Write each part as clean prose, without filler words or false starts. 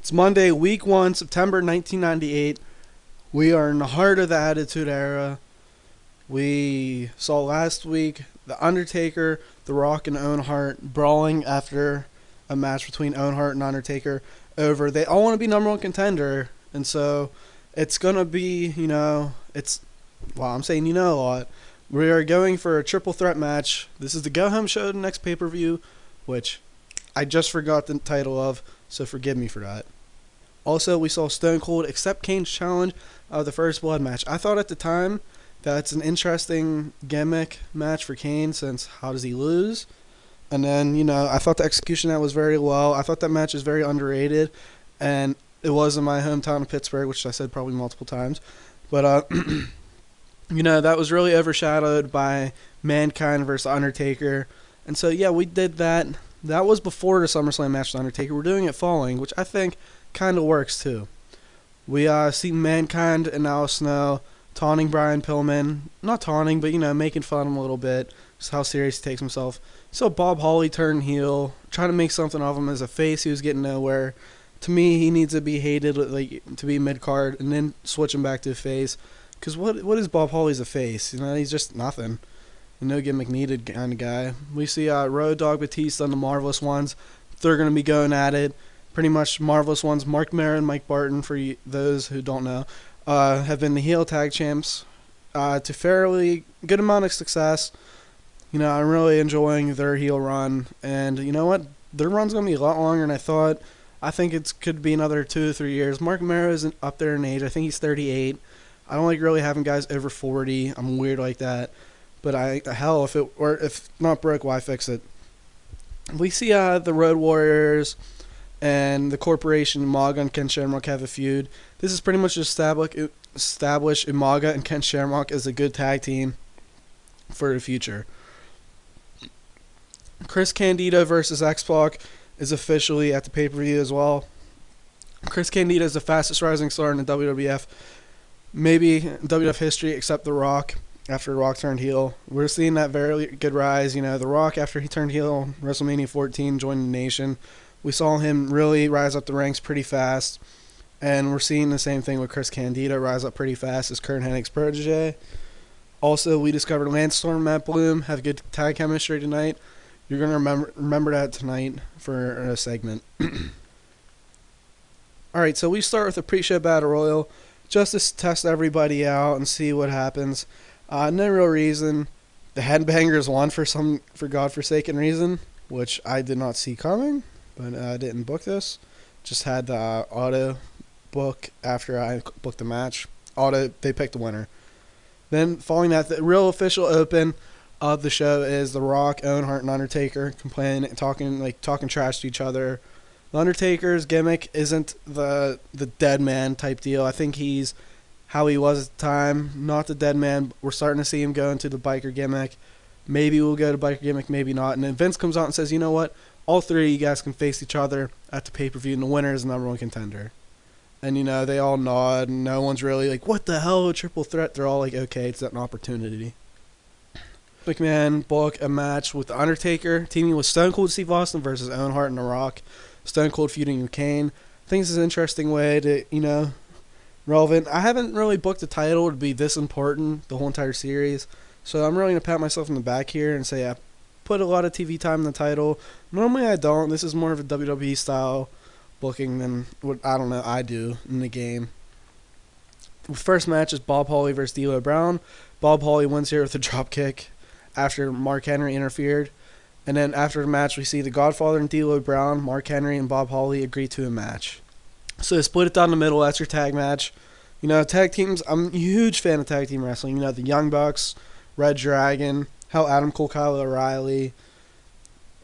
It's Monday, week 1, September 1998. We are in the heart of the Attitude Era. We saw last week The Undertaker, The Rock, and Owen Hart brawling after a match between Owen Hart and Undertaker over. They all want to be number one contender, and so it's going to be, I'm saying a lot. We are going for a triple threat match. This is the go home show, the next pay per view, which I just forgot the title of, so forgive me for that. Also, we saw Stone Cold accept Kane's challenge of the first blood match. I thought at the time that's an interesting gimmick match for Kane, since how does he lose? And then, I thought the execution of that was very well. I thought that match is very underrated, and it was in my hometown of Pittsburgh, which I said probably multiple times. But, that was really overshadowed by Mankind versus Undertaker. And so, yeah, we did that. That was before the SummerSlam match with Undertaker. We're doing it following, which I think kind of works too. We see Mankind and Al Snow taunting Brian Pillman. Not taunting, but, making fun of him a little bit. Just how serious he takes himself. So Bob Holly turned heel, trying to make something of him as a face. He was getting nowhere. To me, he needs to be hated, to be mid-card, and then switch him back to a face. Because what is Bob Holly as a face? He's just nothing. No gimmick needed kind of guy. We see Road Dogg Batista and the Marvelous Ones. They're going to be going at it. Pretty much Marvelous Ones, Mark Maron and Mike Barton, for those who don't know, have been the heel tag champs to fairly good amount of success. I'm really enjoying their heel run. And you know what? Their run's going to be a lot longer than I thought. I think it could be another 2 to 3 years. Mark Maron isn't up there in age. I think he's 38. I don't like really having guys over 40. I'm weird like that. But if not broke, why fix it? We see the Road Warriors and the Corporation, Umaga and Ken Shamrock, have a feud. This is pretty much to establish Umaga and Ken Shamrock as a good tag team for the future. Chris Candido versus X-Pac is officially at the pay-per-view as well. Chris Candido is the fastest rising star in the WWF, maybe WWF history, except The Rock. After The Rock turned heel, we're seeing that very good rise. The Rock, after he turned heel, WrestleMania 14, joined the Nation. We saw him really rise up the ranks pretty fast, and we're seeing the same thing with Chris Candido rise up pretty fast as Kurt Hennig's protege. Also, we discovered Lance Storm and Matt Bloom have good tag chemistry tonight. You're going to remember that tonight for a segment. Alright, so we start with a pre-show battle royal just to test everybody out and see what happens. No real reason. The Headbangers won for godforsaken reason, which I did not see coming, but I didn't book this. Just had the auto book after I booked the match. They picked the winner. Then following that, the real official open of the show is The Rock, Owen Hart, and Undertaker complaining, talking trash to each other. The Undertaker's gimmick isn't the dead man type deal. I think he's how he was at the time, not the dead man. We're starting to see him go into the biker gimmick. Maybe we'll go to biker gimmick, maybe not. And then Vince comes out and says, you know what? All three of you guys can face each other at the pay-per-view, and the winner is the number one contender. And, they all nod, and no one's really like, what the hell, a triple threat? They're all like, okay, it's an opportunity. McMahon booked a match with The Undertaker, teaming with Stone Cold Steve Austin versus Owen Hart and The Rock. Stone Cold feuding with Kane. I think this is an interesting way to, relevant. I haven't really booked a title to be this important the whole entire series, so I'm really going to pat myself in the back here and say I put a lot of TV time in the title. Normally I don't. This is more of a WWE style booking than what I do in the game. The first match is Bob Holly versus D'Lo Brown. Bob Holly wins here with a drop kick after Mark Henry interfered. And then after the match, we see the Godfather and D'Lo Brown, Mark Henry, and Bob Holly agree to a match. So they split it down the middle. That's your tag match. Tag teams, I'm a huge fan of tag team wrestling. The Young Bucks, Red Dragon, Adam Cole, Kyle O'Reilly,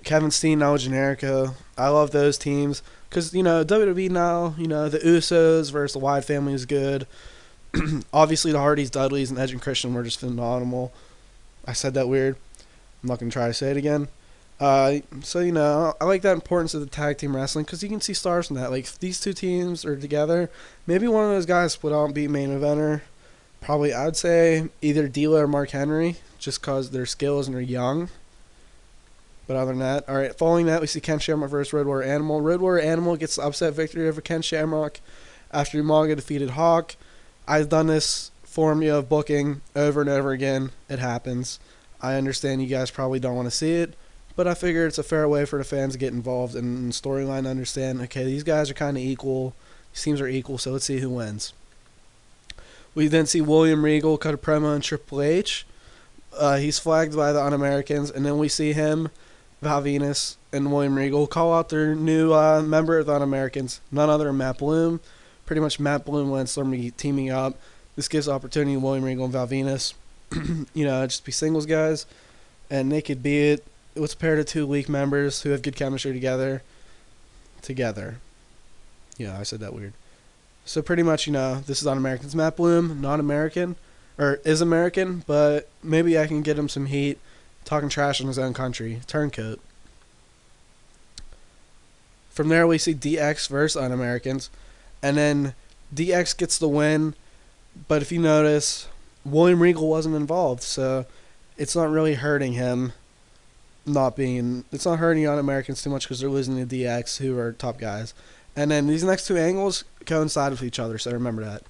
Kevin Steen, Noah Generico. I love those teams because, WWE now, the Usos versus the Wyatt family is good. Obviously, the Hardys, Dudleys, and Edge and Christian were just phenomenal. I said that weird. I'm not going to try to say it again. I like that importance of the tag team wrestling because you can see stars from that. Like, if these two teams are together, maybe one of those guys split out and beat main eventer. Probably, I'd say either D'Lo or Mark Henry, just because their skills and they're young. But other than that, all right. Following that, we see Ken Shamrock versus Road Warrior Animal. Road Warrior Animal gets the upset victory over Ken Shamrock after Umaga defeated Hawk. I've done this formula of booking over and over again. It happens. I understand you guys probably don't want to see it, but I figure it's a fair way for the fans to get involved in the storyline, understand, okay, these guys are kind of equal. These teams are equal, so let's see who wins. We then see William Regal cut a promo on Triple H. He's flagged by the Un-Americans, and then we see him, Val Venus, and William Regal call out their new member of the Un-Americans, none other than Matt Bloom. Pretty much Matt Bloom and Lance Storm teaming up. This gives opportunity to William Regal and Val Venus, just be singles guys, and they could be it. It was paired of two weak members who have good chemistry together. Yeah, I said that weird. So pretty much, this is Un-Americans. Matt Bloom, not American, or is American, but maybe I can get him some heat talking trash in his own country. Turncoat. From there, we see DX versus Un-Americans, and then DX gets the win, but if you notice, William Regal wasn't involved, so it's not really hurting him. It's not hurting Un-Americans too much because they're losing to DX, who are top guys. And then these next two angles coincide with each other, so remember that.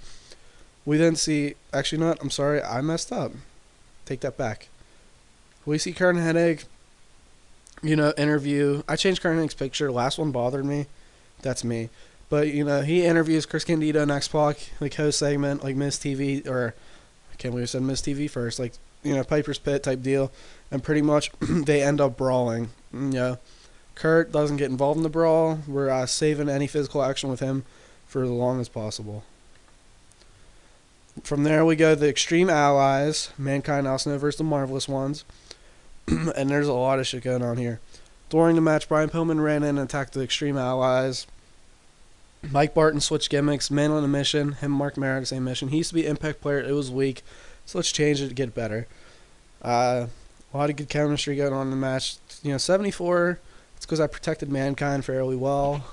We then see, actually not, I'm sorry, I messed up. Take that back. We see Kurt Hennig, interview. I changed Kurt Hennig's picture. Last one bothered me. That's me. But, he interviews Chris Candido and X-Pac, like host segment, like Miss TV, or I can't believe I said Miss TV first, like, Piper's Pit type deal. And pretty much they end up brawling. Kurt doesn't get involved in the brawl. We're saving any physical action with him for as long as possible. From there we go to the Extreme Allies, Mankind, Al Snow versus the Marvelous Ones. And there's a lot of shit going on here. During the match, Brian Pillman ran in and attacked the Extreme Allies. Mike Barton switched gimmicks, man on a mission. Him and Mark Merritt the same mission. He used to be Impact player. It was weak. So let's change it to get better. A lot of good chemistry going on in the match. 74, it's because I protected Mankind fairly well.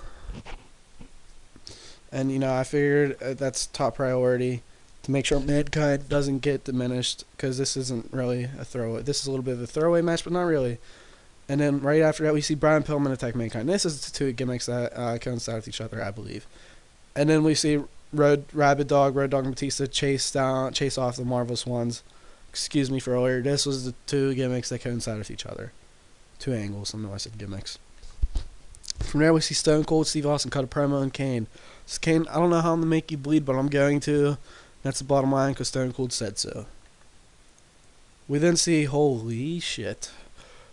And, I figured that's top priority to make sure Mankind doesn't get diminished, because this isn't really a throwaway. This is a little bit of a throwaway match, but not really. And then right after that, we see Brian Pillman attack Mankind. This is the two gimmicks that coincide with each other, I believe. And then we see Road Dogg and Batista chase off the Marvelous Ones. Excuse me for earlier. This was the two gimmicks that coincide with each other. Two angles. I know I said gimmicks. From there, we see Stone Cold Steve Austin cut a promo on Kane. So Kane, I don't know how I'm going to make you bleed, but I'm going to. That's the bottom line because Stone Cold said so. We then see, holy shit.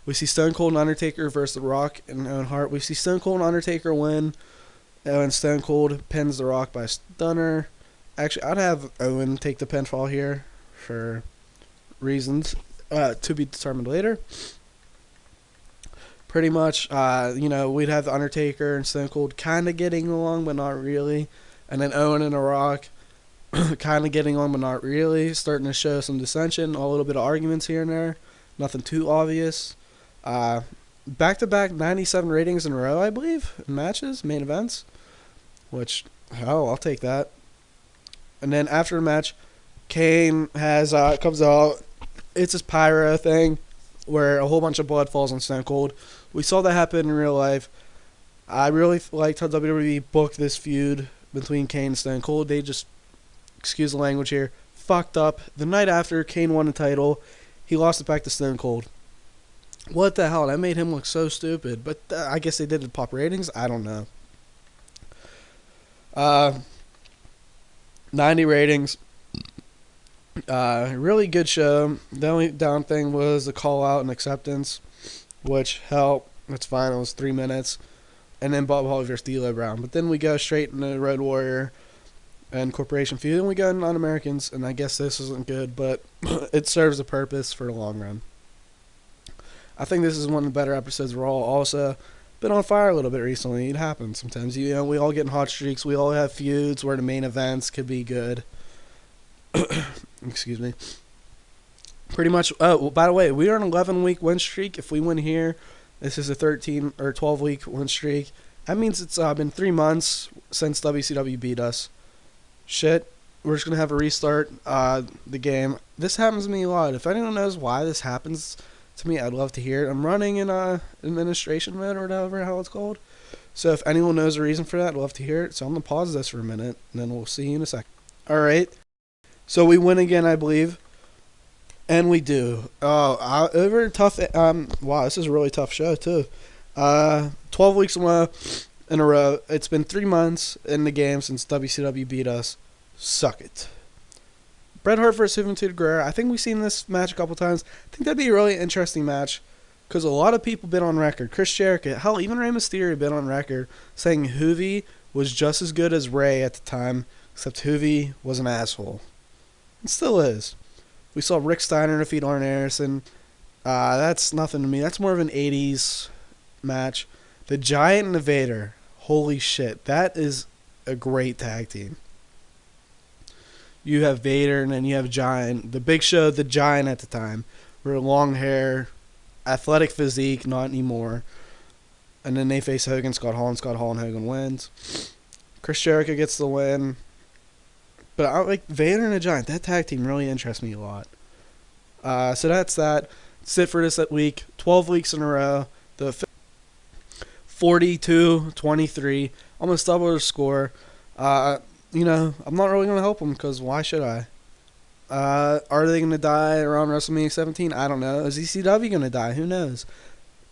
We see Stone Cold and Undertaker versus The Rock and Owen Hart. We see Stone Cold and Undertaker win. And Stone Cold pins The Rock by a stunner. Actually, I'd have Owen take the pinfall here for reasons to be determined later. Pretty much, we'd have The Undertaker and Stone Cold kind of getting along, but not really. And then Owen and The Rock kind of getting on, but not really. Starting to show some dissension, a little bit of arguments here and there. Nothing too obvious. Back-to-back 97 ratings in a row, I believe, in matches, main events. Which, hell, I'll take that. And then after the match, Kane comes out. It's his pyro thing, where a whole bunch of blood falls on Stone Cold. We saw that happen in real life. I really liked how WWE booked this feud between Kane and Stone Cold. They just, excuse the language here, fucked up. The night after Kane won the title, he lost it back to Stone Cold. What the hell? That made him look so stupid. But I guess they did it to pop ratings. I don't know. 90 ratings. Really good show. The only down thing was the call out and acceptance, which, hell, that's fine. It was 3 minutes. And then Bob Holly versus D'Lo Brown. But then we go straight into Road Warrior and Corporation feud. Then we go into Non-Americans, and I guess this isn't good, but it serves a purpose for the long run. I think this is one of the better episodes of Raw. Also, been on fire a little bit recently. It happens sometimes. We all get in hot streaks. We all have feuds where the main events could be good. Excuse me. Pretty much. Oh, by the way, we are an 11-week win streak. If we win here, this is a 13 or 12-week win streak. That means it's been 3 months since WCW beat us. Shit. We're just gonna have a restart the game. This happens to me a lot. If anyone knows why this happens to me, I'd love to hear it. I'm running in administration mode or whatever how it's called. So if anyone knows the reason for that, I'd love to hear it. So I'm gonna pause this for a minute, and then we'll see you in a second. All right. So we win again, I believe, and we do. Oh, over tough. Wow, this is a really tough show too. 12 weeks in a row. It's been 3 months in the game since WCW beat us. Suck it. Bret Hart versus Juventud Guerrera. I think we've seen this match a couple times. I think that'd be a really interesting match because a lot of people been on record. Chris Jericho, hell, even Rey Mysterio been on record saying Juvi was just as good as Rey at the time, except Juvi was an asshole. It still is. We saw Rick Steiner defeat Arn Anderson. That's nothing to me. That's more of an 80s match. The Giant and the Vader. Holy shit. That is a great tag team. You have Vader and then you have Giant. The Big Show, the Giant at the time. With long hair, athletic physique, not anymore. And then they face Hogan, Scott Hall, and Hogan wins. Chris Jericho gets the win. But I like Vader and the Giant. That tag team really interests me a lot. So that's that. That's it for this week. 12 weeks in a row. The 42-23. Almost double the score. I'm not really going to help them because why should I? Are they going to die around WrestleMania 17? I don't know. Is ECW going to die? Who knows?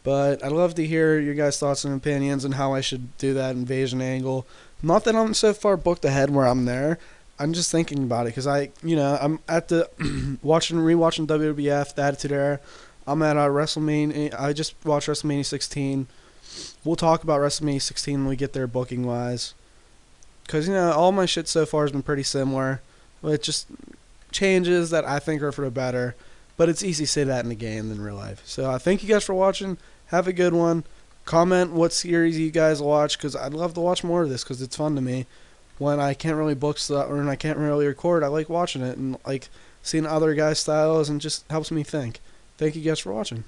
But I'd love to hear your guys' thoughts and opinions on how I should do that invasion angle. Not that I'm so far booked ahead where I'm there. I'm just thinking about it because I'm at the rewatching WWF, the Attitude Era. I'm at WrestleMania. I just watched WrestleMania 16. We'll talk about WrestleMania 16 when we get there booking wise. Because, all my shit so far has been pretty similar. With just changes that I think are for the better. But it's easy to say that in the game than real life. So thank you guys for watching. Have a good one. Comment what series you guys watch because I'd love to watch more of this because it's fun to me. When I can't really book stuff or when I can't really record, I like watching it and like seeing other guys' styles and just helps me think. Thank you guys for watching.